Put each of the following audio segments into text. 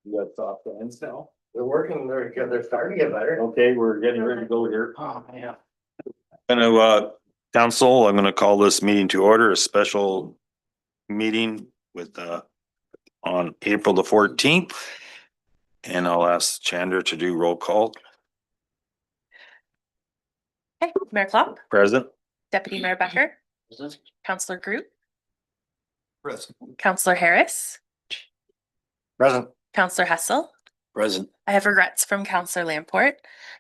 You got soft hands now? They're working, they're starting to get better. Okay, we're getting ready to go here. Oh, man. Council, I'm gonna call this meeting to order, a special meeting with, on April the 14th. And I'll ask Chandra to do roll call. Okay, Mayor Klopp, Present. Deputy Mayor Becker, Councillor Groot, Present. Councillor Harris, Present. Councillor Hessel. Present. I have regrets from Councillor Lamport,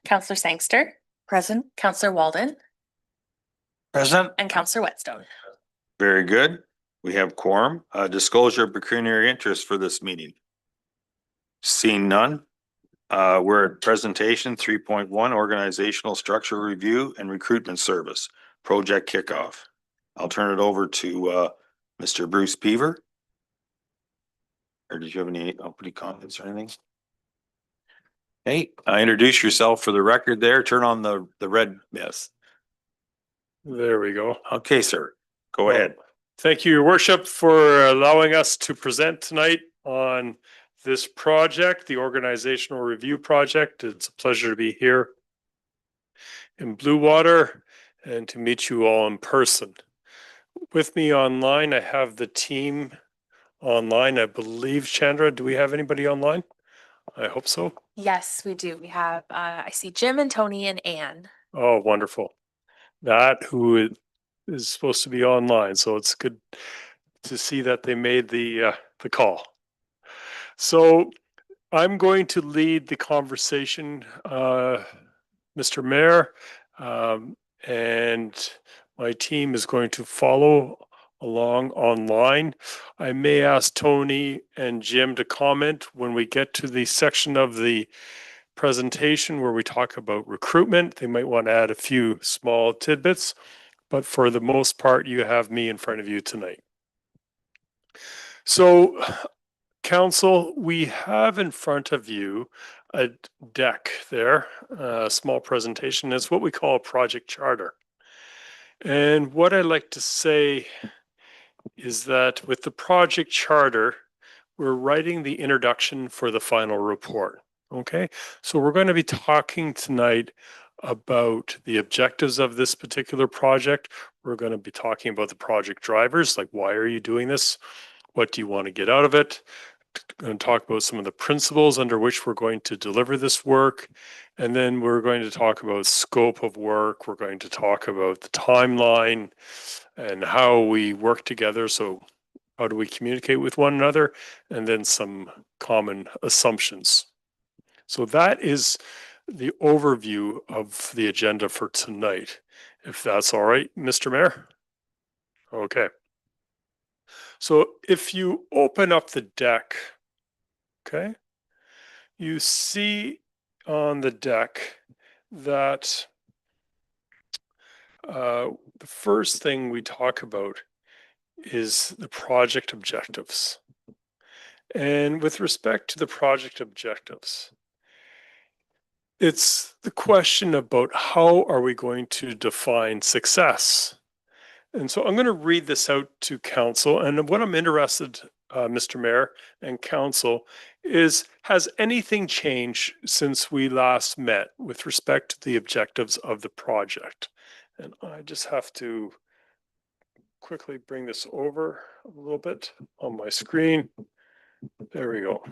Councillor Sangster. Present. Councillor Walden Present. and Councillor Whetstone. Very good. We have quorum, disclosure of pecuniary interest for this meeting. Seeing none. We're at presentation 3.1, organizational structure review and recruitment service, project kickoff. I'll turn it over to, Mr. Bruce Peaver. Or did you have any opening comments or anything? Hey, introduce yourself for the record there. Turn on the red. Yes. There we go. Okay, sir. Go ahead. Thank you, Your Worship, for allowing us to present tonight on this project, the Organizational Review Project. It's a pleasure to be here in Blue Water and to meet you all in person. With me online, I have the team online. I believe, Chandra, do we have anybody online? I hope so. Yes, we do. We have, I see Jim and Tony and Anne. Oh, wonderful. That who is supposed to be online. So it's good to see that they made the call. So I'm going to lead the conversation, Mr. Mayor, and my team is going to follow along online. I may ask Tony and Jim to comment when we get to the section of the presentation where we talk about recruitment. They might want to add a few small tidbits, but for the most part, you have me in front of you tonight. So, Council, we have in front of you a deck there, a small presentation. It's what we call a project charter. And what I like to say is that with the project charter, we're writing the introduction for the final report. Okay, so we're going to be talking tonight about the objectives of this particular project. We're going to be talking about the project drivers, like why are you doing this? What do you want to get out of it? Going to talk about some of the principles under which we're going to deliver this work. And then we're going to talk about scope of work. We're going to talk about the timeline and how we work together. So how do we communicate with one another? And then some common assumptions. So that is the overview of the agenda for tonight, if that's all right, Mr. Mayor. Okay. So if you open up the deck, okay, you see on the deck that the first thing we talk about is the project objectives. And with respect to the project objectives, it's the question about how are we going to define success? And so I'm going to read this out to council. And what I'm interested, Mr. Mayor and council, is has anything changed since we last met with respect to the objectives of the project? And I just have to quickly bring this over a little bit on my screen. There we go.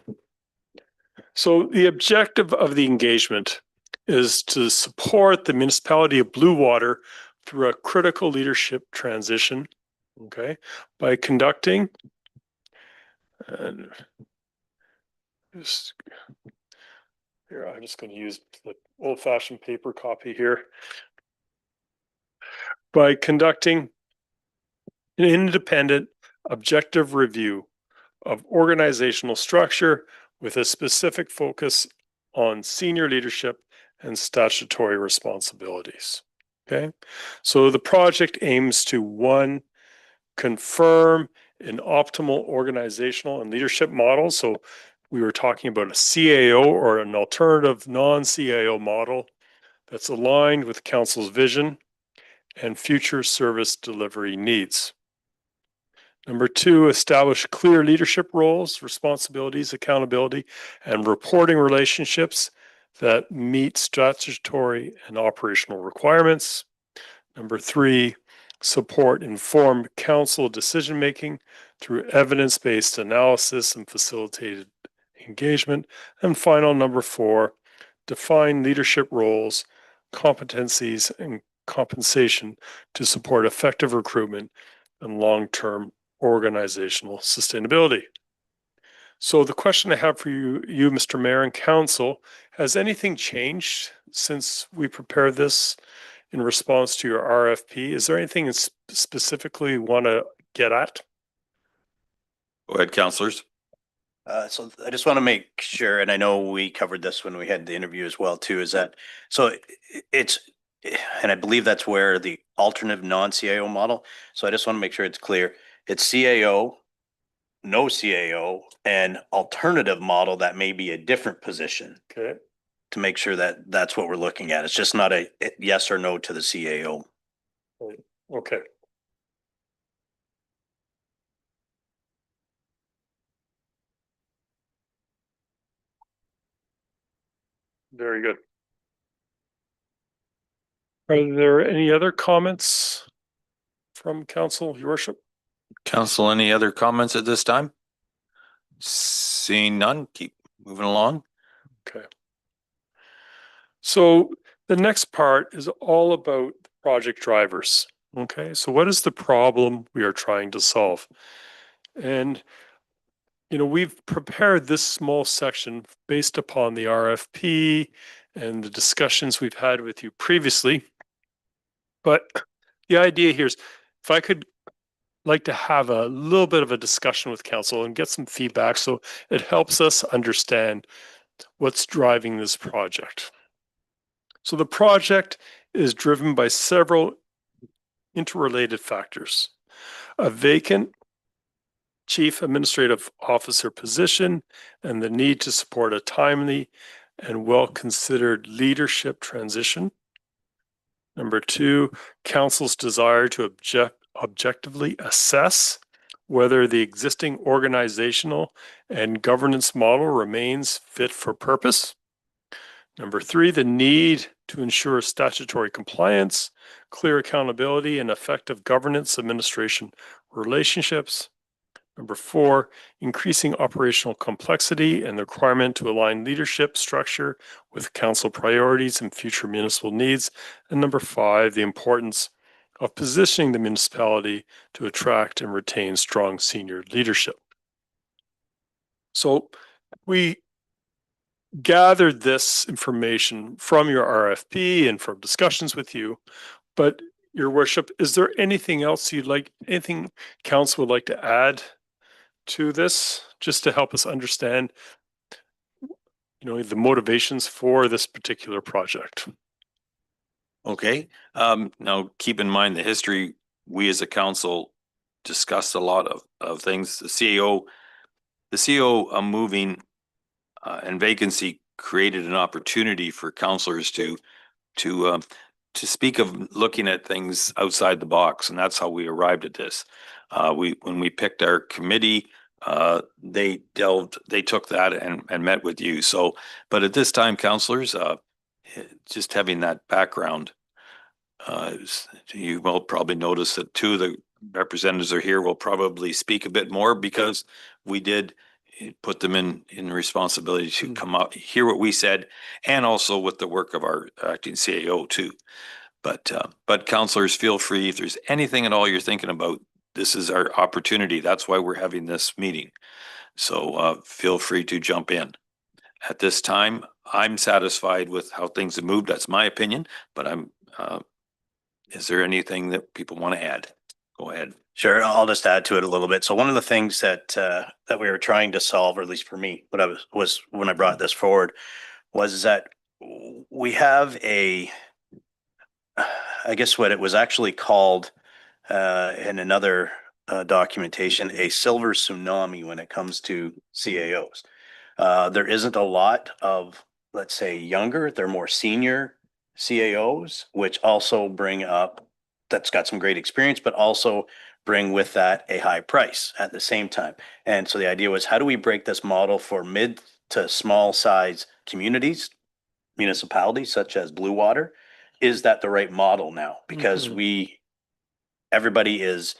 So the objective of the engagement is to support the municipality of Blue Water through a critical leadership transition, okay, by conducting and just here, I'm just going to use the old-fashioned paper copy here. By conducting an independent, objective review of organizational structure with a specific focus on senior leadership and statutory responsibilities. Okay, so the project aims to, one, confirm an optimal organizational and leadership model. So we were talking about a CAO or an alternative non-CAO model that's aligned with council's vision and future service delivery needs. Number two, establish clear leadership roles, responsibilities, accountability, and reporting relationships that meet statutory and operational requirements. Number three, support informed council decision-making through evidence-based analysis and facilitated engagement. And final, number four, define leadership roles, competencies, and compensation to support effective recruitment and long-term organizational sustainability. So the question I have for you, Mr. Mayor and Council, has anything changed since we prepared this in response to your RFP? Is there anything specifically you want to get at? Go ahead, councilors. So I just want to make sure, and I know we covered this when we had the interview as well too, is that, so it's, and I believe that's where the alternative non-CAO model. So I just want to make sure it's clear. It's CAO, no CAO, and alternative model that may be a different position, Okay. to make sure that that's what we're looking at. It's just not a yes or no to the CAO. Okay. Very good. Are there any other comments from council, your worship? Council, any other comments at this time? Seeing none, keep moving along. Okay. So the next part is all about project drivers. Okay, so what is the problem we are trying to solve? And, you know, we've prepared this small section based upon the RFP and the discussions we've had with you previously. But the idea here is if I could like to have a little bit of a discussion with council and get some feedback so it helps us understand what's driving this project. So the project is driven by several interrelated factors. A vacant chief administrative officer position and the need to support a timely and well-considered leadership transition. Number two, council's desire to objectively assess whether the existing organizational and governance model remains fit for purpose. Number three, the need to ensure statutory compliance, clear accountability, and effective governance administration relationships. Number four, increasing operational complexity and the requirement to align leadership structure with council priorities and future municipal needs. And number five, the importance of positioning the municipality to attract and retain strong senior leadership. So we gathered this information from your RFP and from discussions with you, but your worship, is there anything else anything council would like to add to this, just to help us understand, you know, the motivations for this particular project? Okay, now keep in mind the history. We as a council discussed a lot of things. The CEO moving and vacancy created an opportunity for councilors to speak of looking at things outside the box, and that's how we arrived at this. When we picked our committee, they took that and met with you. So, but at this time, councilors, just having that background, you will probably notice that two of the representatives are here will probably speak a bit more because we did put them in responsibility to come out, hear what we said, and also with the work of our acting CAO too. But councilors, feel free if there's anything at all you're thinking about. This is our opportunity. That's why we're having this meeting. So feel free to jump in. At this time, I'm satisfied with how things have moved. That's my opinion, but is there anything that people want to add? Go ahead. Sure, I'll just add to it a little bit. So one of the things that we were trying to solve, or at least for me, what I was when I brought this forward, was that we have I guess what it was actually called in another documentation, a silver tsunami when it comes to CAOs. There isn't a lot of, let's say, younger, they're more senior CAOs, which also bring up, that's got some great experience, but also bring with that a high price at the same time. And so the idea was, how do we break this model for mid to small size communities, municipalities such as Blue Water? Is that the right model now? Because Mhm. everybody is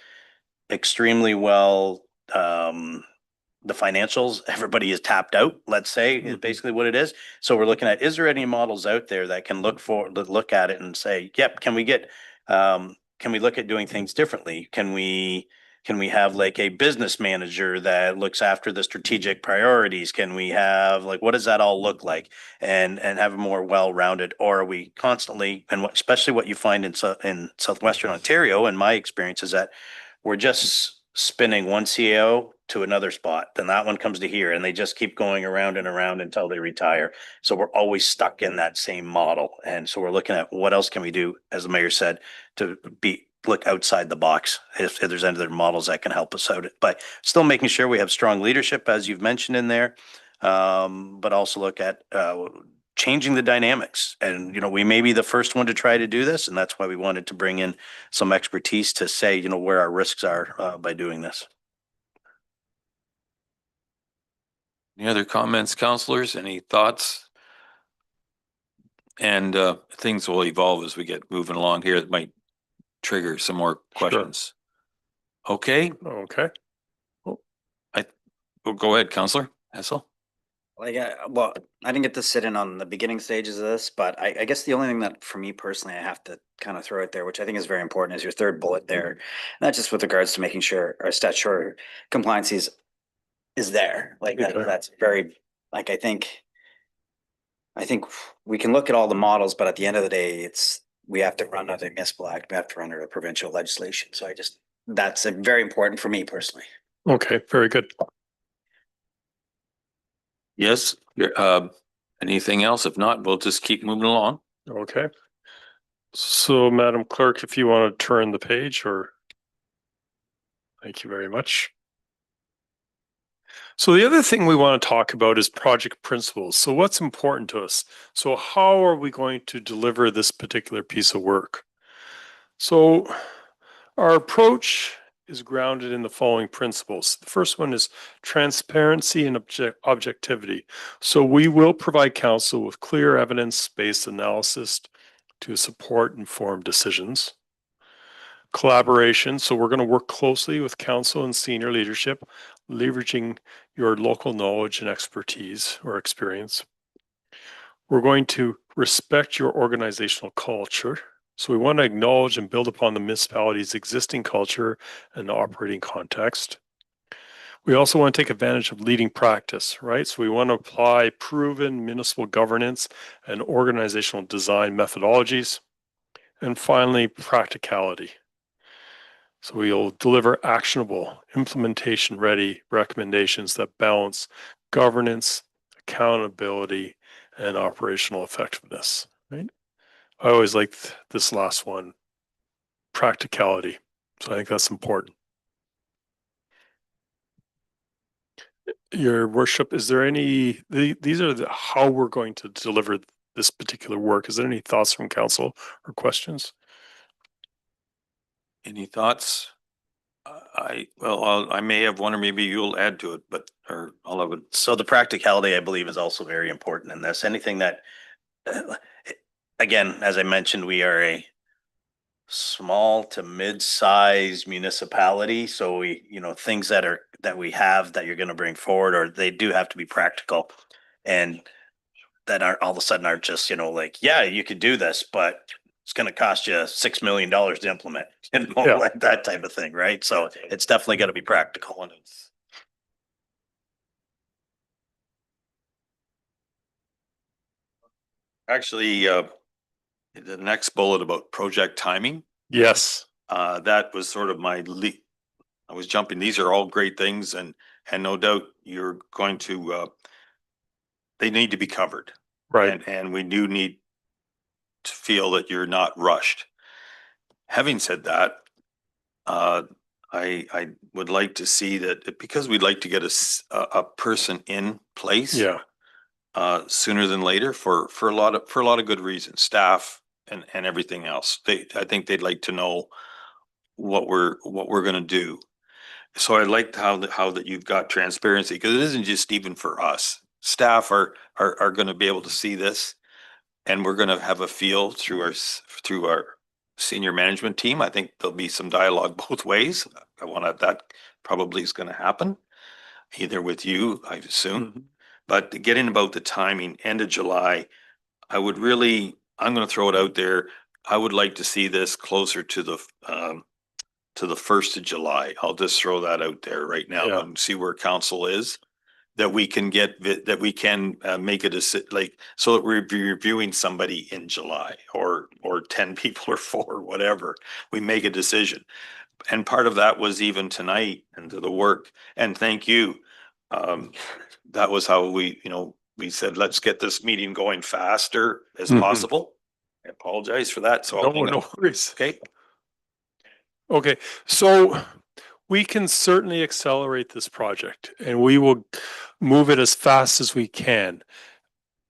extremely well, the financials, everybody is tapped out, let's say, is Mhm. basically what it is. So we're looking at, is there any models out there that can look at it and say, yep, can we look at doing things differently? Can we have like a business manager that looks after the strategic priorities? Can we have, like, what does that all look like? And have a more well-rounded, or are we constantly, and especially what you find in Southwestern Ontario, in my experience, is that we're just spinning one CAO to another spot, then that one comes to here, and they just keep going around and around until they retire. So we're always stuck in that same model. And so we're looking at what else can we do, as the mayor said, to look outside the box if there's any other models that can help us out. But still making sure we have strong leadership, as you've mentioned in there, but also look at changing the dynamics. And, we may be the first one to try to do this, and that's why we wanted to bring in some expertise to say, where our risks are by doing this. Any other comments, counselors? Any thoughts? And things will evolve as we get moving along here. It might trigger some more Sure. questions. Okay, Okay. well, go ahead, Counselor Hessel. Well, I didn't get to sit in on the beginning stages of this, but I guess the only thing that for me personally, I have to kind of throw out there, which I think is very important, is your third bullet there. And that's just with regards to making sure our statutory compliance is there. Like Okay. that's very, like, I think we can look at all the models, but at the end of the day, we have to run under municipal act, we have to run under provincial legislation. So that's very important for me personally. Okay, very good. Yes, anything else? If not, we'll just keep moving along. Okay. So, Madam Clerk, if you want to turn the page, or thank you very much. So the other thing we want to talk about is project principles. So what's important to us? So how are we going to deliver this particular piece of work? So our approach is grounded in the following principles. The first one is transparency and objectivity. So we will provide council with clear evidence-based analysis to support informed decisions. Collaboration. So we're going to work closely with council and senior leadership, leveraging your local knowledge and expertise or experience. We're going to respect your organizational culture. So we want to acknowledge and build upon the municipality's existing culture and operating context. We also want to take advantage of leading practice, right? So we want to apply proven municipal governance and organizational design methodologies. And finally, practicality. So we'll deliver actionable, implementation-ready recommendations that balance governance, accountability, and operational effectiveness, right? I always liked this last one, practicality. So I think that's important. Your worship, is there any, these are how we're going to deliver this particular work. Is there any thoughts from council or questions? Any thoughts? I may have one, or maybe you'll add to it, but, or I'll have it. So the practicality, I believe, is also very important in this. Anything that, again, as I mentioned, we are a small to mid-size municipality. So things that we have that you're going to bring forward, or they do have to be practical, and that all of a sudden aren't just, like, yeah, you could do this, but it's going to cost you $6 million to implement, Yeah. like that type of thing, right? So it's definitely got to be practical. And it's Actually, the next bullet about project timing, Yes. that was sort of my lead. I was jumping. These are all great things, and no doubt you're going to, they need to be covered. Right. And we do need to feel that you're not rushed. Having said that, I would like to see that, because we'd like to get a person in place. Yeah. Sooner than later for a lot of good reasons, staff and everything else. I think they'd like to know what we're gonna do. So I liked how that you've got transparency, because it isn't just even for us. Staff are gonna be able to see this, and we're gonna have a feel through our senior management team. I think there'll be some dialogue both ways. That probably is gonna happen, either with you, I assume. But getting about the timing, end of July, I'm gonna throw it out there. I would like to see this closer to the 1st of July. I'll just throw that out there right now Yeah. and see where council is. That we can make a decision, like, so that we're reviewing somebody in July, or 10 people or 4, whatever. We make a decision. And part of that was even tonight and to the work. And thank you. That was how we said, let's get this meeting going faster as Mhm. possible. I apologize for that. So No worries. okay. Okay, so we can certainly accelerate this project and we will move it as fast as we can.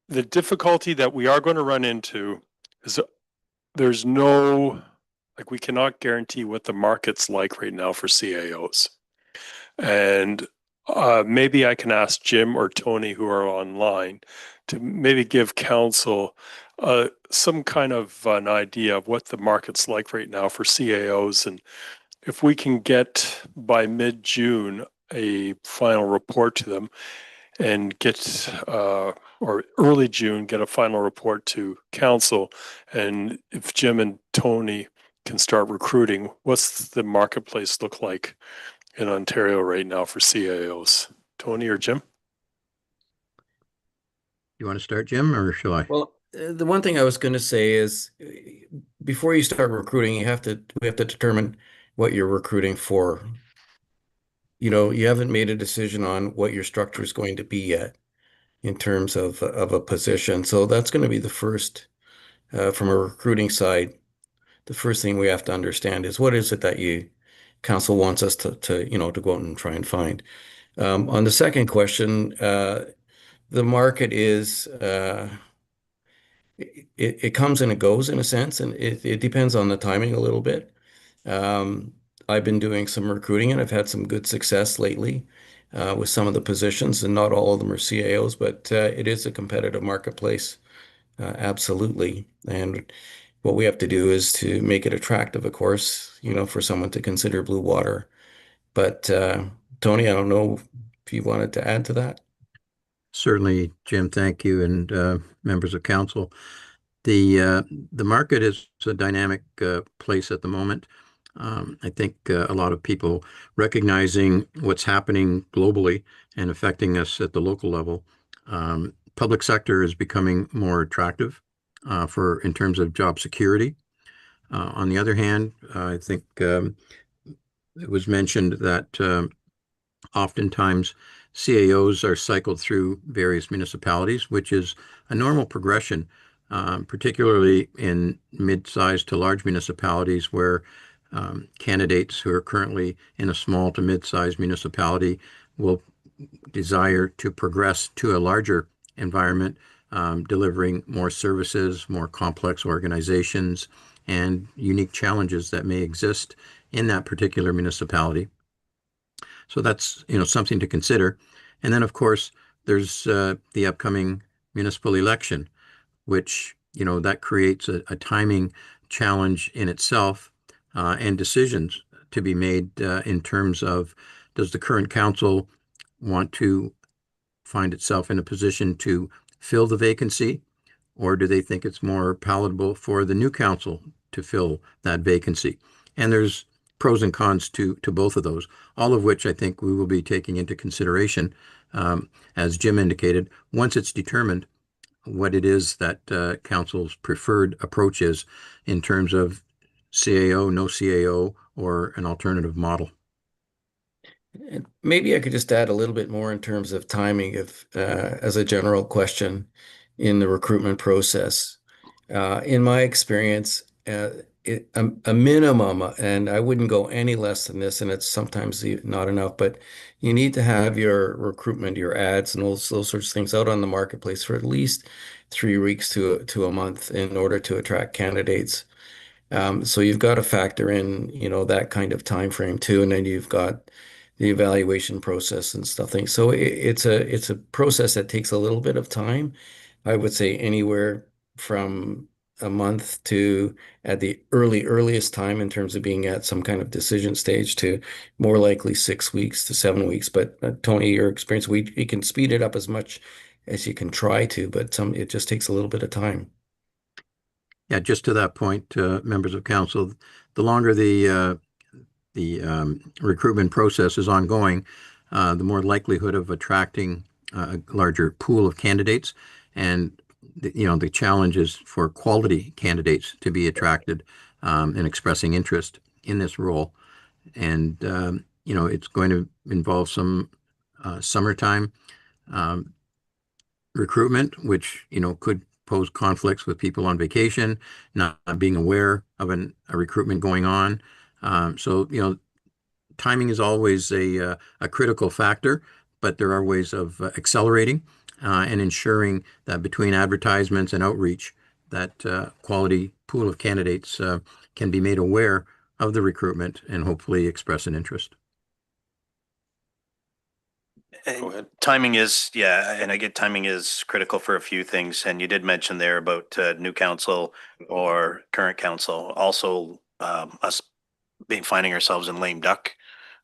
The difficulty that we are going to run into is we cannot guarantee what the market's like right now for CAOs. And maybe I can ask Jim or Tony, who are online, to maybe give council some kind of an idea of what the market's like right now for CAOs. And if we can get by mid-June a final report to them, and get or early June get a final report to council, and if Jim and Tony can start recruiting, what's the marketplace look like in Ontario right now for CAOs? Tony or Jim? You want to start, Jim, or shall I? Well, the one thing I was going to say is before you start recruiting, we have to determine what you're recruiting for. You know, you haven't made a decision on what your structure is going to be yet in terms of a position. So that's going to be the first, from a recruiting side, the first thing we have to understand is what is it that council wants us to go out and try and find. On the second question, the market is, it comes and it goes in a sense, and it depends on the timing a little bit. I've been doing some recruiting and I've had some good success lately with some of the positions, and not all of them are CAOs, but it is a competitive marketplace, absolutely. And what we have to do is to make it attractive, of course, for someone to consider Blue Water. But Tony, I don't know if you wanted to add to that. Certainly, Jim, thank you, and members of council. The market is a dynamic place at the moment. I think a lot of people recognizing what's happening globally and affecting us at the local level. Public sector is becoming more attractive in terms of job security. On the other hand, I think it was mentioned that oftentimes CAOs are cycled through various municipalities, which is a normal progression, particularly in mid-sized to large municipalities where candidates who are currently in a small to mid-sized municipality will desire to progress to a larger environment, delivering more services, more complex organizations, and unique challenges that may exist in that particular municipality. So that's, something to consider. And then, of course, there's the upcoming municipal election, which, that creates a timing challenge in itself, and decisions to be made in terms of, does the current council want to find itself in a position to fill the vacancy, or do they think it's more palatable for the new council to fill that vacancy? And there's pros and cons to both of those, all of which I think we will be taking into consideration, as Jim indicated, once it's determined what it is that council's preferred approach is in terms of CAO, no CAO, or an alternative model. And maybe I could just add a little bit more in terms of timing as a general question in the recruitment process. In my experience, a minimum, and I wouldn't go any less than this, and it's sometimes not enough, but you need to have your recruitment, your ads, and those sorts of things out on the marketplace for at least 3 weeks to a month in order to attract candidates. So you've got to factor in, you know, that kind of time frame too, and then you've got the evaluation process and stuff. So it's a process that takes a little bit of time. I would say anywhere from a month to at the earliest time in terms of being at some kind of decision stage to more likely 6 weeks to 7 weeks. But Tony, your experience, we can speed it up as much as you can try to, but it just takes a little bit of time. Yeah, just to that point, members of council, the longer the recruitment process is ongoing, the more likelihood of attracting a larger pool of candidates. And, the challenge is for quality candidates to be attracted and expressing interest in this role. And, it's going to involve some summertime recruitment, which, could pose conflicts with people on vacation, not being aware of a recruitment going on. So, timing is always a critical factor, but there are ways of accelerating and ensuring that between advertisements and outreach, that quality pool of candidates can be made aware of the recruitment and hopefully express an interest. Go ahead. Timing is, yeah, and I get timing is critical for a few things. And you did mention there about new council or current council. Also, us finding ourselves in lame duck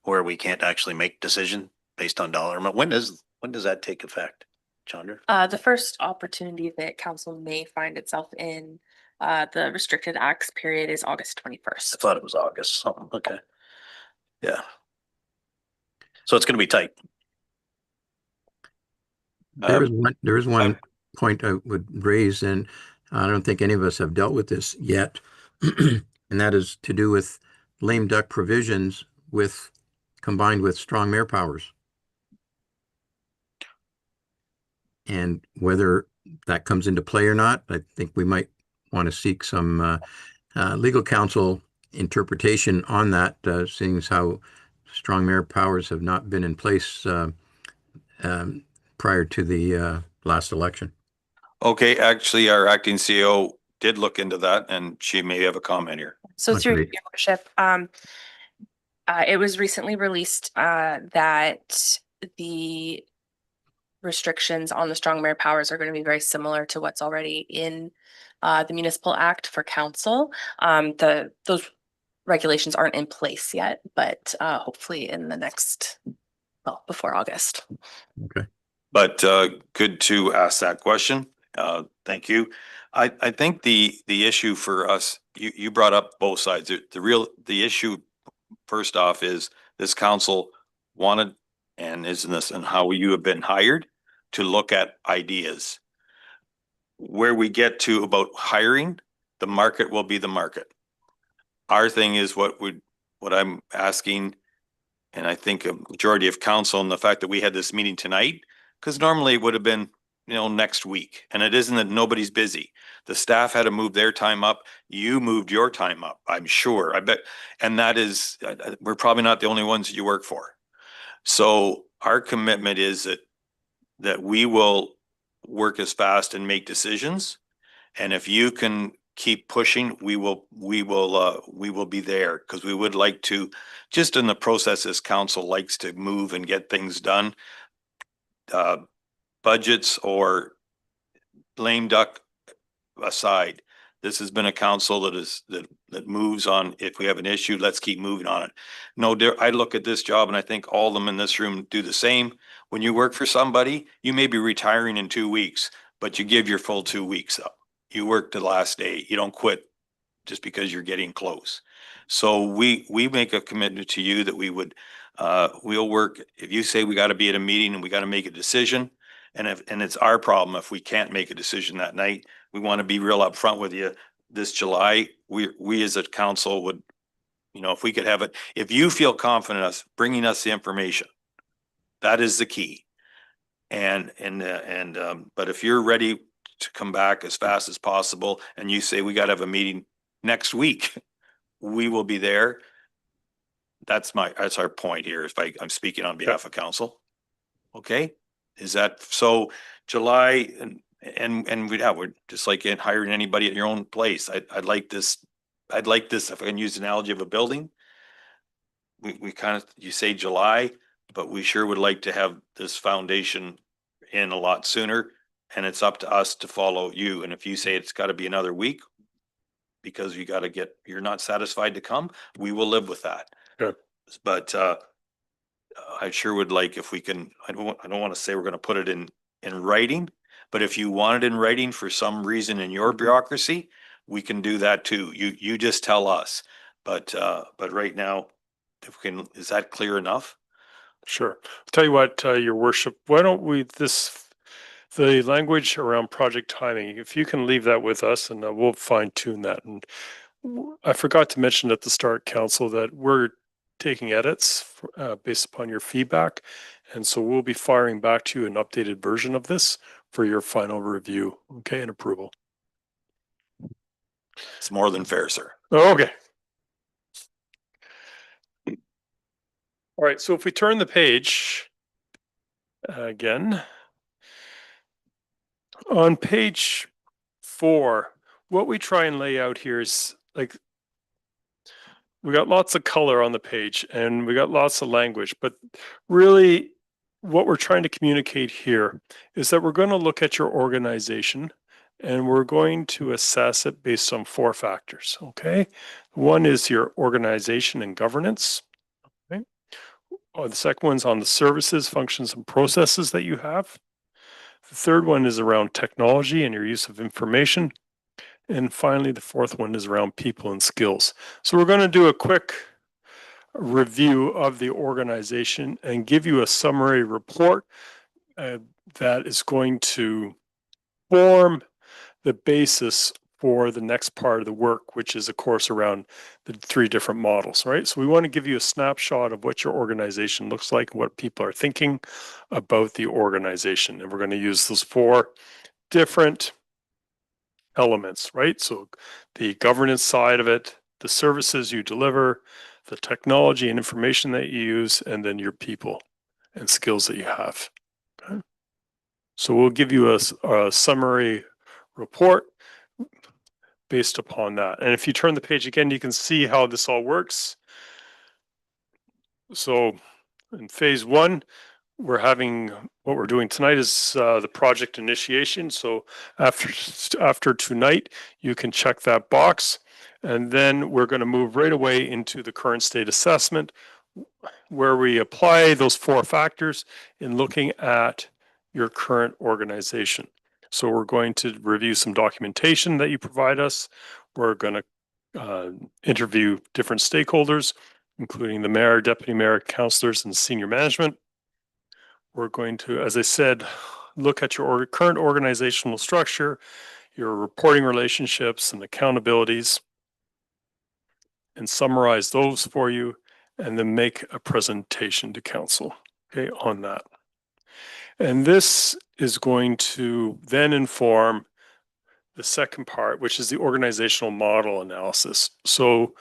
where we can't actually make decision based on dollar amount. When does that take effect, Chandra? The first opportunity that council may find itself in the restricted acts period is August I 21st. thought it was August, something, okay. Yeah. So it's gonna be tight. There is one point I would raise, and I don't think any of us have dealt with this yet, and that is to do with lame duck provisions combined with strong mayor powers. And whether that comes into play or not, I think we might want to seek some legal counsel interpretation on that, seeing as how strong mayor powers have not been in place prior to the last election. Okay, actually, our acting CEO did look into that and she may have a comment here. So through Okay. your worship, it was recently released that the restrictions on the strong mayor powers are going to be very similar to what's already in the municipal act for council. Those regulations aren't in place yet, but hopefully in the next, before August. Okay. But good to ask that question. Thank you. I think the issue for us, you brought up both sides. The issue first off is this council wanted and how you have been hired to look at ideas. Where we get to about hiring, the market will be the market. Our thing is what I'm asking, and I think a majority of council, and the fact that we had this meeting tonight, because normally it would have been, next week. And it isn't that nobody's busy. The staff had to move their time up. You moved your time up, I'm sure. I bet. And that is, we're probably not the only ones that you work for. So our commitment is that we will work as fast and make decisions. And if you can keep pushing, we will be there, because we would like to, just in the process, as council likes to move and get things done. Budgets or lame duck aside, this has been a council that moves on. If we have an issue, let's keep moving on it. No, I look at this job and I think all of them in this room do the same. When you work for somebody, you may be retiring in 2 weeks, but you give your full 2 weeks up. You work the last day. You don't quit just because you're getting close. So we make a commitment to you that we'll work. If you say we got to be at a meeting and we got to make a decision, and it's our problem if we can't make a decision that night, we want to be real upfront with you. This July, we as a council would, if we could have it, if you feel confident us bringing us the information, that is the key. But if you're ready to come back as fast as possible and you say we got to have a meeting next week, we will be there. That's our point here. If I'm speaking on behalf of council. Okay. Is that so? July we're just like hiring anybody at your own place. I'd like this I'd like this, if I can use the analogy of a building. We kind of, you say July, but we sure would like to have this foundation in a lot sooner. And it's up to us to follow you. And if you say it's got to be another week because you got to get, you're not satisfied to come, we will live with that. Good. But I sure would like if we can, I don't want to say we're going to put it in writing, but if you want it in writing for some reason in your bureaucracy, we can do that too. You just tell us. But right now, if we can, is that clear enough? Sure. Tell you what, your worship, why don't we, the language around project timing, if you can leave that with us and we'll fine tune that. And I forgot to mention at the start, council, that we're taking edits based upon your feedback. And so we'll be firing back to you an updated version of this for your final review, okay, and approval. It's more than fair, sir. Okay. All right, so if we turn the page again, on page 4, what we try and lay out here is like, we got lots of color on the page and we got lots of language, but really what we're trying to communicate here is that we're going to look at your organization and we're going to assess it based on 4 factors, okay? One is your organization and governance. The second one's on the services, functions, and processes that you have. The third one is around technology and your use of information. And finally, the fourth one is around people and skills. So we're going to do a quick review of the organization and give you a summary report that is going to form the basis for the next part of the work, which is of course around the 3 different models, right? So we want to give you a snapshot of what your organization looks like, what people are thinking about the organization. And we're going to use those 4 different elements, right? So the governance side of it, the services you deliver, the technology and information that you use, and then your people and skills that you have. Okay. So we'll give you a summary report based upon that. And if you turn the page again, you can see how this all works. So in phase 1, what we're doing tonight is the project initiation. So after tonight, you can check that box. And then we're going to move right away into the current state assessment, where we apply those 4 factors in looking at your current organization. So we're going to review some documentation that you provide us. We're going to interview different stakeholders, including the mayor, deputy mayor, councillors, and senior management. We're going to, as I said, look at your current organizational structure, your reporting relationships and accountabilities, and summarize those for you, and then make a presentation to council, okay, on that. And this is going to then inform the second part, which is the organizational model analysis. So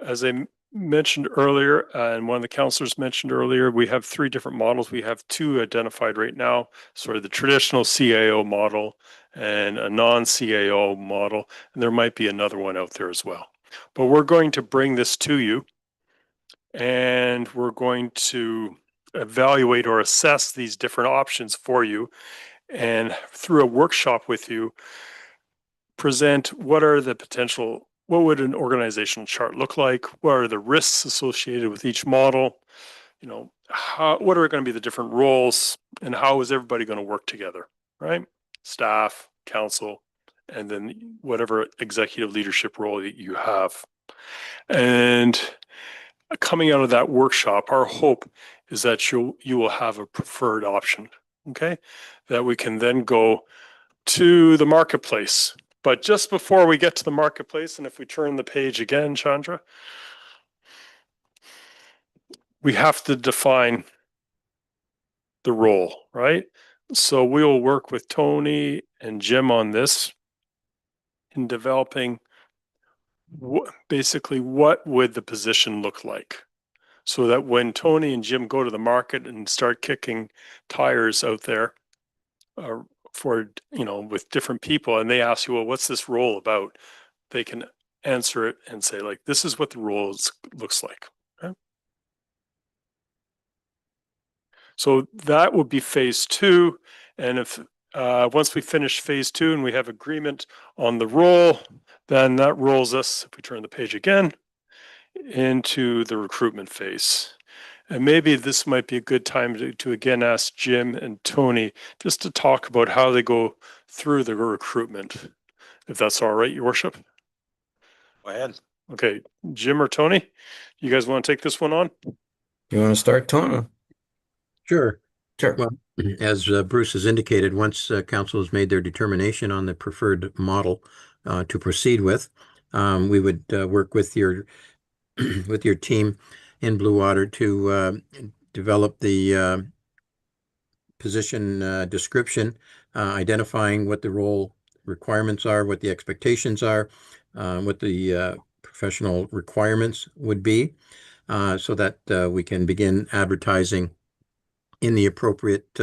as I mentioned earlier, and one of the councillors mentioned earlier, we have 3 different models. We have 2 identified right now, sort of the traditional CAO model and a non-CAO model, and there might be another one out there as well. But we're going to bring this to you, and we're going to evaluate or assess these different options for you, and through a workshop with you, present what are the potential, what would an organizational chart look like? What are the risks associated with each model? You know, what are going to be the different roles, and how is everybody going to work together, right? Staff, council, and then whatever executive leadership role that you have. And coming out of that workshop, our hope is that you will have a preferred option, okay? That we can then go to the marketplace. But just before we get to the marketplace, and if we turn the page again, Chandra, we have to define the role, right? So we will work with Tony and Jim on this in developing basically what would the position look like, so that when Tony and Jim go to the market and start kicking tires out there for, you know, with different people, and they ask you, well, what's this role about? They can answer it and say like, this is what the looks like. Okay? So that would be phase 2. And if once we finish phase 2 and we have agreement on the role, then that rolls us, if we turn the page again, into the recruitment phase. And maybe this might be a good time to again ask Jim and Tony just to talk about how they go through the recruitment, if that's all right, Your Worship. Go ahead. Okay, Jim or Tony, you guys want to take this one on? You want to start, Tony? Sure. Sure. Well, as Bruce has indicated, once council has made their determination on the preferred model to proceed with, we would work with your with your team in Blue Water to develop the position description, identifying what the role requirements are, what the expectations are, what the professional requirements would be, so that we can begin advertising in the appropriate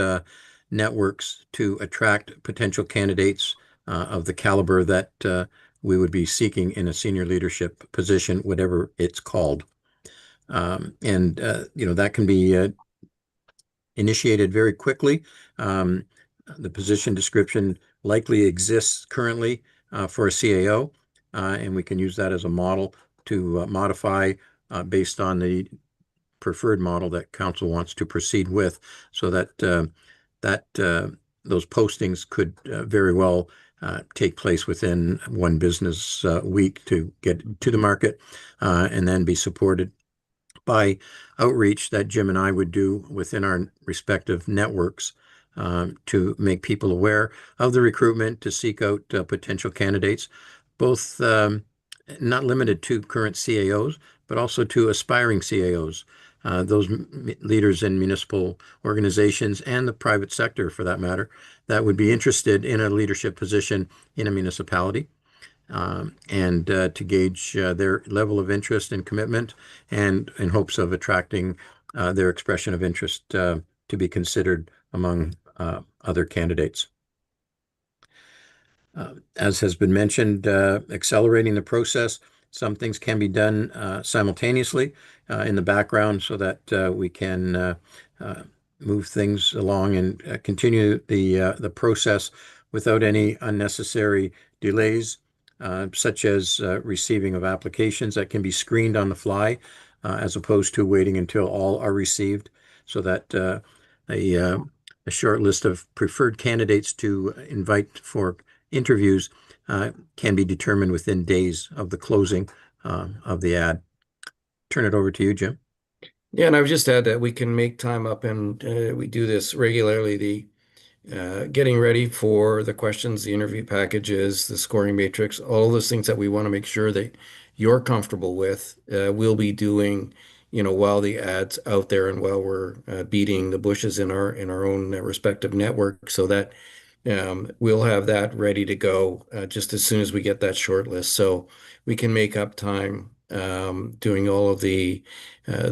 networks to attract potential candidates of the caliber that we would be seeking in a senior leadership position, whatever it's called. That can be initiated very quickly. The position description likely exists currently for a CAO, and we can use that as a model to modify based on the preferred model that council wants to proceed with, so that those postings could very well take place within one business week to get to the market, and then be supported by outreach that Jim and I would do within our respective networks to make people aware of the recruitment, to seek out potential candidates, both not limited to current CAOs, but also to aspiring CAOs, those leaders in municipal organizations and the private sector, for that matter, that would be interested in a leadership position in a municipality, and to gauge their level of interest and commitment, and in hopes of attracting their expression of interest to be considered among other candidates. As has been mentioned, accelerating the process. Some things can be done simultaneously in the background, so that we can move things along and continue the process without any unnecessary delays, such as receiving of applications that can be screened on the fly, as opposed to waiting until all are received, so that a short list of preferred candidates to invite for interviews can be determined within days of the closing of the ad. Turn it over to you, Jim. Yeah, and I would just add that we can make time up, and we do this regularly. The getting ready for the questions, the interview packages, the scoring matrix, all those things that we want to make sure that you're comfortable with, we'll be doing, while the ad's out there and while we're beating the bushes in our own respective network, so that we'll have that ready to go just as soon as we get that short list. So we can make up time doing all of the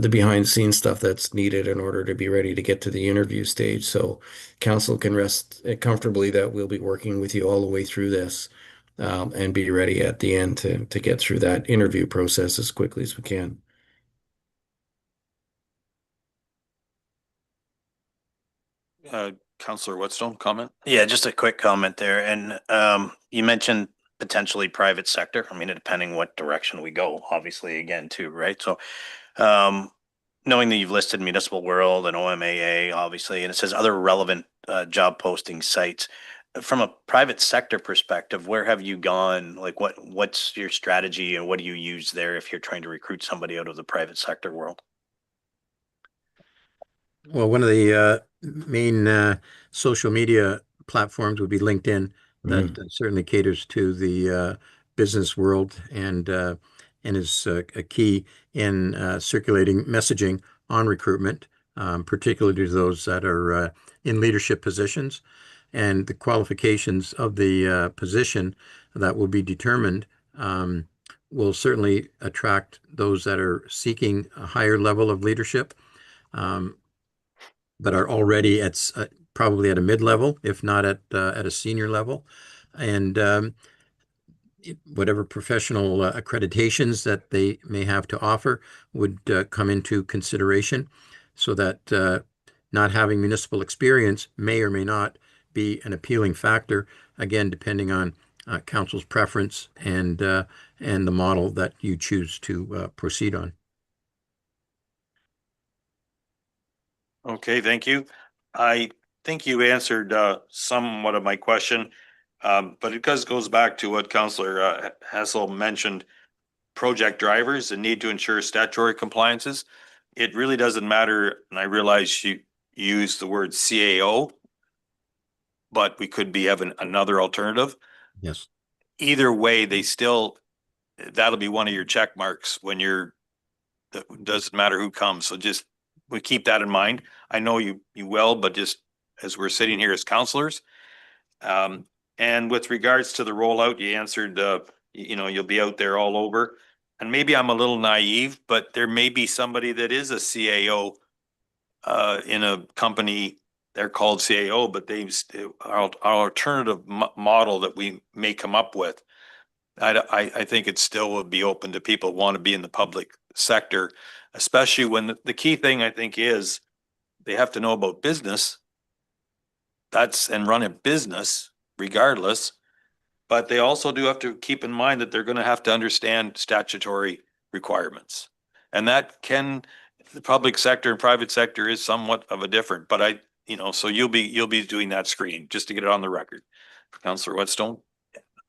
behind the scenes stuff that's needed in order to be ready to get to the interview stage. So council can rest comfortably that we'll be working with you all the way through this, and be ready at the end to get through that interview process as quickly as we can. Councillor Whitstone, comment? Yeah, just a quick comment there. And you mentioned potentially private sector. I mean, depending what direction we go, obviously, again, too, right? So knowing that you've listed Municipal World and OMAA, obviously, and it says other relevant job posting sites. From a private sector perspective, where have you gone? Like, what's your strategy, and what do you use there if you're trying to recruit somebody out of the private sector world? Well, one of the main social media platforms would be LinkedIn. That certainly caters to the business world, and is a key in circulating messaging on recruitment, particularly to those that are in leadership positions, and the qualifications of the position that will be determined will certainly attract those that are seeking a higher level of leadership, but are already at probably at a mid-level, if not at a senior level. And whatever professional accreditations that they may have to offer would come into consideration, so that not having municipal experience may or may not be an appealing factor, again, depending on council's preference and the model that you choose to proceed on. Okay, thank you. I think you answered somewhat of my question. But it goes back to what Councillor Hassel mentioned, project drivers and need to ensure statutory compliances. It really doesn't matter, and I realize you use the word CAO, but we could be having another alternative. Yes. Either way, that'll be one of your check marks when it doesn't matter who comes. So just, we keep that in mind. I know you will, but just as we're sitting here as councillors, and with regards to the rollout, you answered, you'll be out there all over. And maybe I'm a little naive, but there may be somebody that is a CAO in a company. They're called CAO, but our alternative model that we may come up with. I think it still would be open to people who want to be in the public sector, especially when the key thing I think is they have to know about business. And run a business regardless, but they also do have to keep in mind that they're going to have to understand statutory requirements. And that the public sector and private sector is somewhat of a different, but so you'll be doing that screening, just to get it on the record. Councillor Whetstone?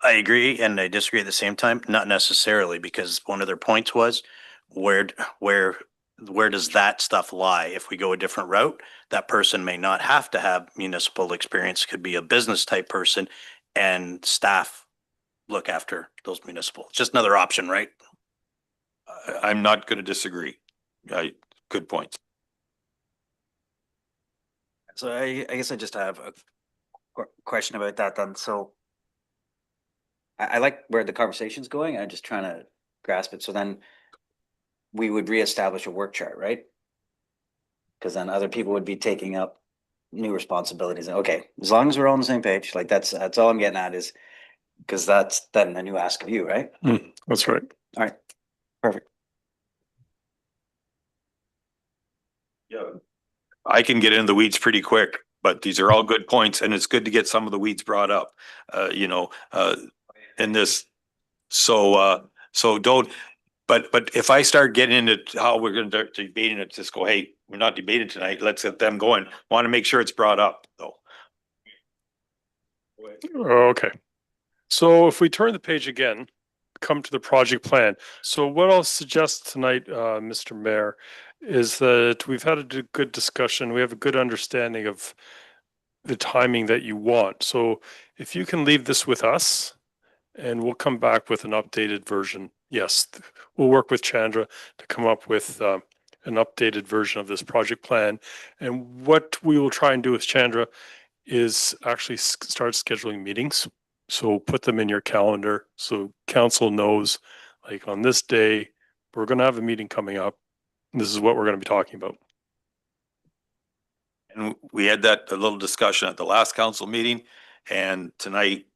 I agree and I disagree at the same time, not necessarily, because one of their points was where does that stuff lie? If we go a different route, that person may not have to have municipal experience, could be a business type person, and staff look after those municipal. It's just another option, right? I'm not going to disagree. Good point. So I guess I just have a question about that then. So I like where the conversation's going. I'm just trying to grasp it. So then we would reestablish a work chart, right? Because then other people would be taking up new responsibilities. Okay, as long as we're all on the same page, like that's all I'm getting at, is because that's then a new ask of you, right? That's right. All right, perfect. Yeah, I can get into the weeds pretty quick, but these are all good points, and it's good to get some of the weeds brought up. In this, so don't. But if I start getting into how we're going to start debating it, just go, hey, we're not debating tonight. Let's get them going. Want to make sure it's brought up, though. Okay. So if we turn the page again, come to the project plan. So what I'll suggest tonight, Mr. Mayor, is that we've had a good discussion. We have a good understanding of the timing that you want. So if you can leave this with us, and we'll come back with an updated version. Yes, we'll work with Chandra to come up with an updated version of this project plan. And what we will try and do with Chandra is actually start scheduling meetings. So put them in your calendar so council knows, like, on this day, we're going to have a meeting coming up. And this is what we're going to be talking about. And we had a little discussion at the last council meeting, and tonight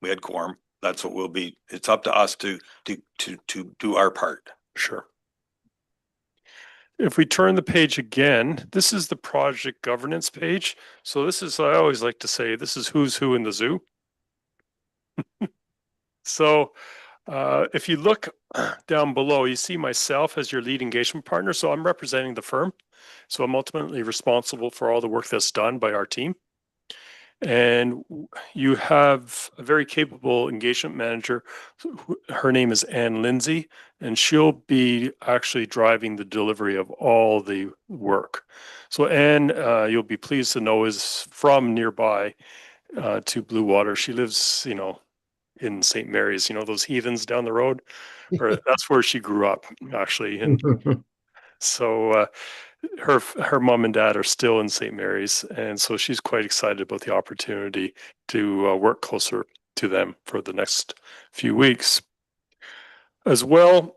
we had quorum. That's what we'll be. It's up to us to do our part. Sure. If we turn the page again, this is the project governance page. So this is, I always like to say, this is who's who in the zoo. So if you look down below, you see myself as your lead engagement partner. So I'm representing the firm. So I'm ultimately responsible for all the work that's done by our team. And you have a very capable engagement manager. Her name is Ann Lindsay, and she'll be actually driving the delivery of all the work. So Ann, you'll be pleased to know, is from nearby to Blue Water. She lives, in St. Mary's, those heathens down the road, or that's where she grew up, actually. And so her mom and dad are still in St. Mary's, and so she's quite excited about the opportunity to work closer to them for the next few weeks. As well,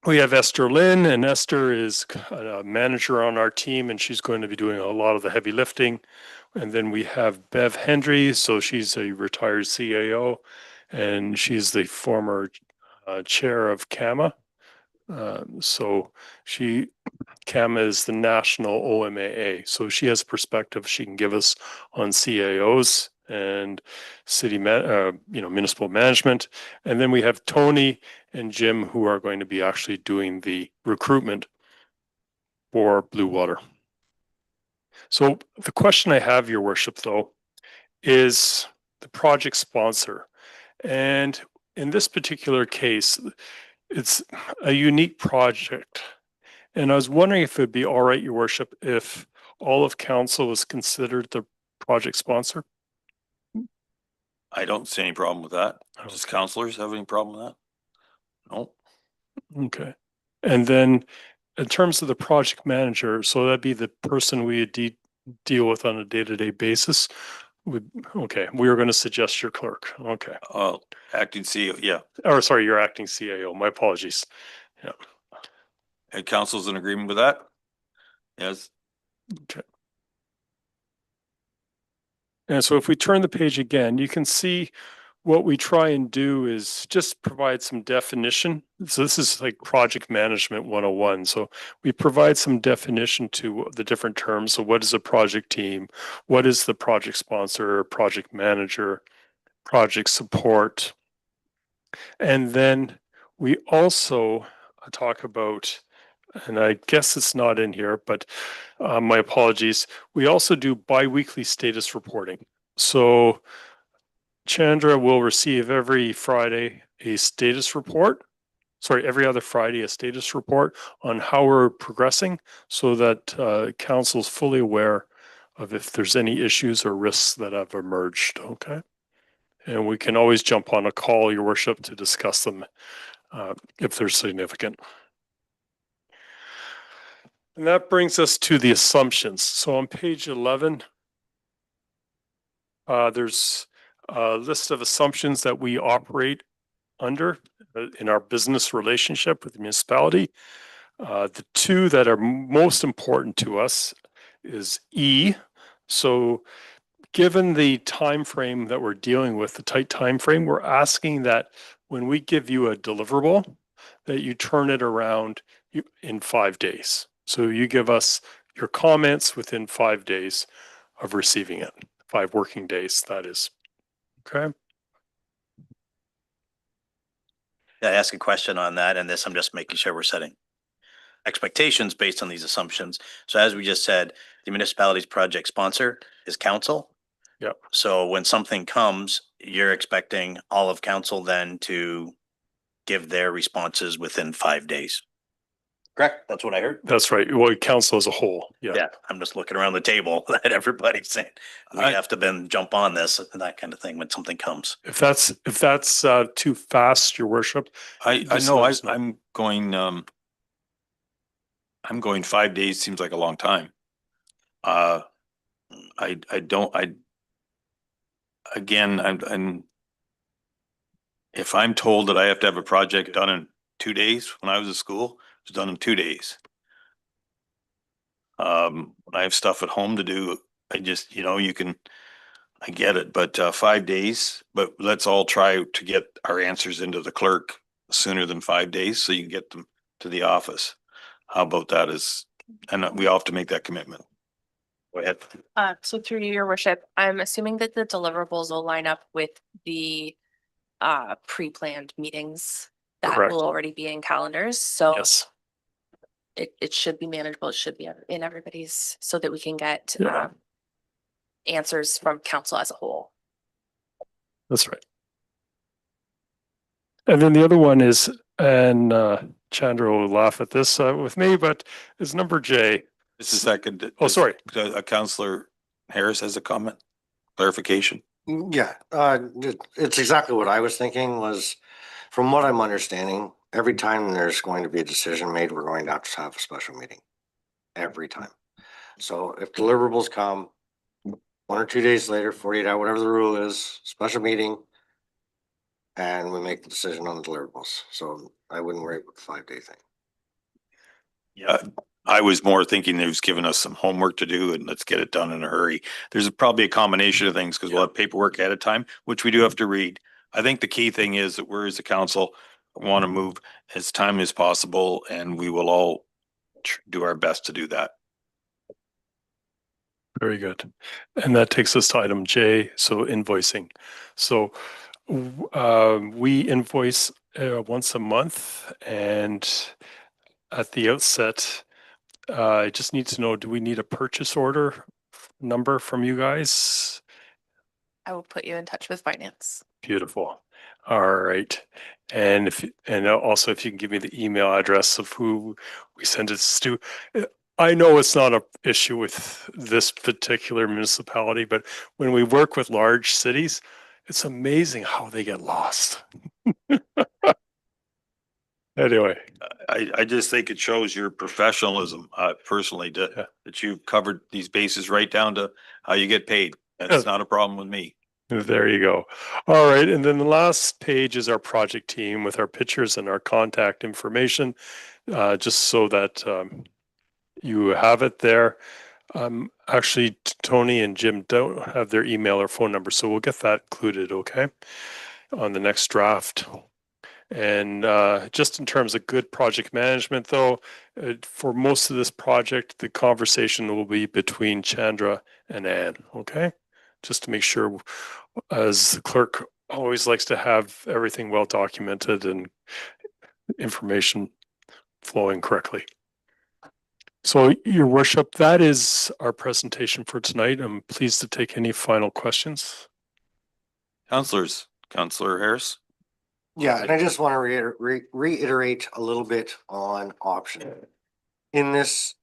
we have Esther Lynn, and Esther is a manager on our team, and she's going to be doing a lot of the heavy lifting. And then we have Bev Hendry, so she's a retired CAO. and she's the former chair of CAMA. So CAMA is the national OMAA. So she has perspective she can give us on CAOs and municipal management. And then we have Tony and Jim who are going to be actually doing the recruitment for Blue Water. So the question I have, Your Worship, though, is the project sponsor. And in this particular case, it's a unique project. And I was wondering if it'd be all right, Your Worship, if all of council was considered the project sponsor? I don't see any problem with that. Oh. Does councilors have any problem with that? No. Okay. And then in terms of the project manager, so that'd be the person we deal with on a day-to-day basis. Okay, we were going to suggest your clerk. Okay. Acting CEO, yeah. Or sorry, your acting CAO. My apologies. Yeah. And council's in agreement with that? Yes. Okay. And so if we turn the page again, you can see what we try and do is just provide some definition. So this is like project management 101. So we provide some definition to the different terms. So what is a project team? What is the project sponsor, project manager, project support? And then we also talk about, and I guess it's not in here, but my apologies. We also do bi-weekly status reporting. So Chandra will receive every Friday a status report. Sorry, every other Friday a status report on how we're progressing so that council's fully aware of if there's any issues or risks that have emerged, okay? And we can always jump on a call, Your Worship, to discuss them if they're significant. And that brings us to the assumptions. So on page 11, there's a list of assumptions that we operate under in our business relationship with the municipality. The two that are most important to us is E. So given the time frame that we're dealing with, the tight time frame, we're asking that when we give you a deliverable, that you turn it around in 5 days. So you give us your comments within 5 days of receiving it, 5 working days, that is. Okay. I ask a question on that, and this I'm just making sure we're setting expectations based on these assumptions. So as we just said, the municipality's project sponsor is council. Yep. So when something comes, you're expecting all of council then to give their responses within 5 days. Correct? That's what I heard. That's right. Well, council as a whole. Yeah. Yeah, I'm just looking around the table that everybody's saying, we have to then jump on this and that kind of thing when something comes. If that's too fast, Your Worship. I Just know, let us know. I'm going 5 days seems like a long time. I'm if I'm told that I have to have a project done in 2 days, when I was at school, it was done in 2 days. I have stuff at home to do. I just, I get it, but 5 days, but let's all try to get our answers into the clerk sooner than 5 days so you can get them to the office. How about that and we all have to make that commitment. Go ahead. So through you, Your Worship, I'm assuming that the deliverables will line up with the pre-planned meetings that Correct. will already be in calendars. So Yes. it should be manageable. It should be in everybody's so that we can get Yeah. answers from council as a whole. That's right. And then the other one is, and Chandra will laugh at this with me, but is number J. This is second. Oh, sorry. Councillor Harris has a comment, clarification. Yeah, it's exactly what I was thinking was, from what I'm understanding, every time there's going to be a decision made, we're going to have a special meeting. Every time. So if deliverables come 1 or 2 days later, 48 hours, whatever the rule is, special meeting, and we make the decision on the deliverables. So I wouldn't worry about the 5 day thing. Yeah, I was more thinking they was giving us some homework to do and let's get it done in a hurry. There's probably a combination of things because we'll have paperwork ahead of time, which we do have to read. I think the key thing is that we as a council want to move as timely as possible, and we will all do our best to do that. Very good. And that takes us to item J, so invoicing. So we invoice once a month, and at the outset, I just need to know, do we need a purchase order number from you guys? I will put you in touch with finance. Beautiful. All right. And also if you can give me the email address of who we send it to. I know it's not a issue with this particular municipality, but when we work with large cities, it's amazing how they get lost. Anyway, I just think it shows your professionalism, personally, Yeah. that you've covered these bases right down to how you get paid. That's not a problem with me. there you go. All right. And then the last page is our project team with our pictures and our contact information, just so that you have it there. Actually, Tony and Jim don't have their email or phone number, so we'll get that included, okay, on the next draft. And just in terms of good project management, though, for most of this project, the conversation will be between Chandra and Anne, okay? Just to make sure, as the clerk always likes to have everything well documented and information flowing correctly. So, Your Worship, that is our presentation for tonight. I'm pleased to take any final questions. Councilors, Councilor Harris? Yeah, and I just want to reiterate a little bit on option. In this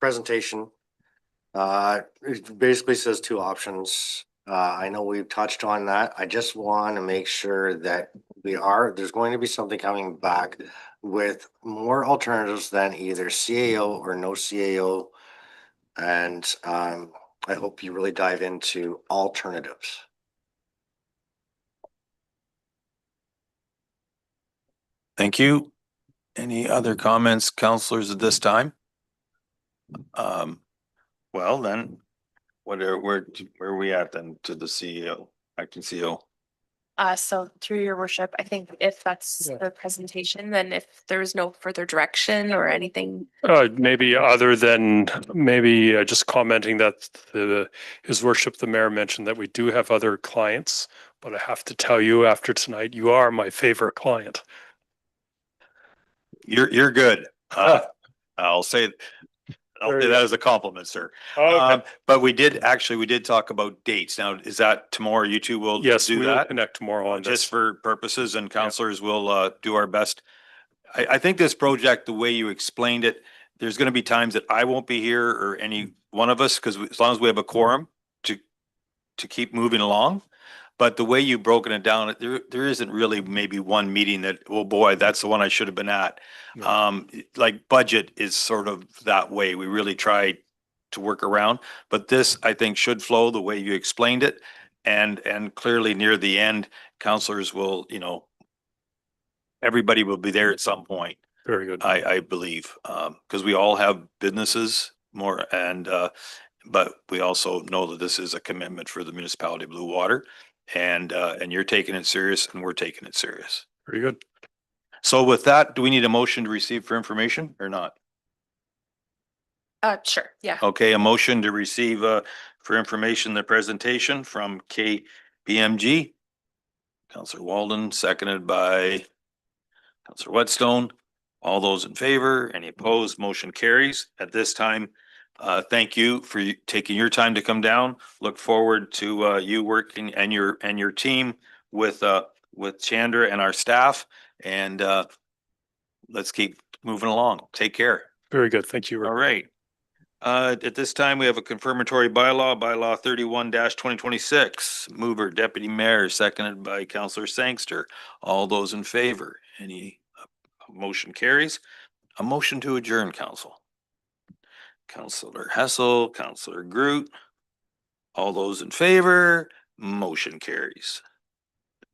presentation, it basically says two options. I know we've touched on that. I just want to make sure that there's going to be something coming back with more alternatives than either CAO or no CAO. And I hope you really dive into alternatives. Thank you. Any other comments, councilors, at this time? Well then, where are we at then to the CEO, acting CEO? So through your worship, I think if that's the presentation, then if there is no further direction or anything. Maybe other than just commenting that His Worship the Mayor mentioned that we do have other clients, but I have to tell you after tonight, you are my favorite client. You're good. I'll say that as a compliment, sir. But we did talk about dates. Now, is that tomorrow? You two will Yes, do we will that? connect tomorrow on Just this. for purposes, and councilors will do our best. I think this project, the way you explained it, there's going to be times that I won't be here or any one of us, because as long as we have a quorum to keep moving along. But the way you've broken it down, there isn't really maybe one meeting that, oh boy, that's the one I should have been at. No. Like budget is sort of that way. We really try to work around, but this I think should flow the way you explained it. And clearly near the end, councilors will, everybody will be there at some point. Very good. I believe, because we all have businesses more but we also know that this is a commitment for the municipality of Blue Water. And you're taking it serious and we're taking it serious. Very good. So with that, do we need a motion to receive for information or not? Sure. Yeah. Okay, a motion to receive for information, the presentation from KPMG. Councillor Walden, seconded by Councillor Whetstone. All those in favor, any opposed, motion carries. At this time, thank you for taking your time to come down. Look forward to you working and your team with Chandra and our staff. And let's keep moving along. Take care. Very good. Thank you. All right. At this time, we have a confirmatory bylaw 31-2026. Mover, Deputy Mayor, seconded by Councillor Sangster. All those in favor, any motion carries. A motion to adjourn, council. Councillor Hessel, Councillor Groot. All those in favor, motion carries.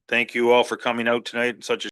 Thank you all for coming out tonight in such a